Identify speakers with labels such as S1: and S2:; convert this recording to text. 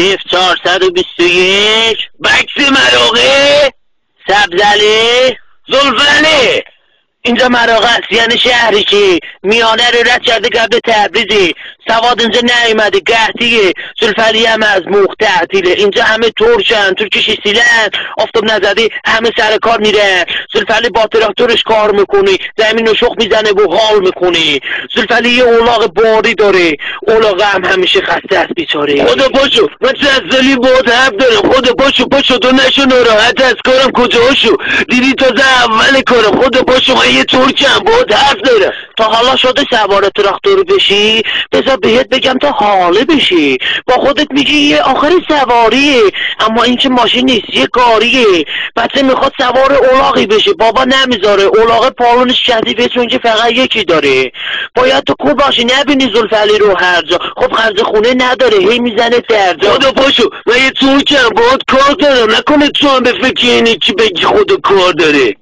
S1: 0421 بکس مراغه سبزله زلفله. اینجا مراغه است، یعنی شهری که میانه رو رد کرده قبل تبریزی. سواد اینجا نیومده، قحطیه. زلفلی هم از موخ تعطیله. اینجا همه ترشن، ترکش سیلن، آفتاب نزده همه سر کار میره. زلفلی با تراکتورش کار میکنه، زمین رو شخ میزنه و حال میکنه. زلفلی یه اولاغ باری داره، اولاغ هم همیشه خسته است بیچاره.
S2: خدا پاشو، من زلی باید حرف دارم. خدا پاشو تو نشو ناراحت از کارم. کجاشو دیدی تازه اول کارم. خدا پاشو، من یه ترکم باید حرف دارم.
S1: تا حالا شده سوار تراکتور بشی؟ بذار بهت بگم تا حاله بشی. با خودت میگی یه آخری سواریه، اما این که ماشین نیست، یه کاریه. بچه میخواد سوار اولاغی بشه، بابا نمیذاره. اولاغ پالونش شدیده چون که فقط یکی داره. باید تو خوب باشی، نبینی زلفلی رو هر جا. خب خرج خونه نداره، هی میزنه درجا.
S2: خدا پاشو، من یه ترکم باید کار دارم. نکنه تو هم به فکر اینی که بگی خدا کار داره.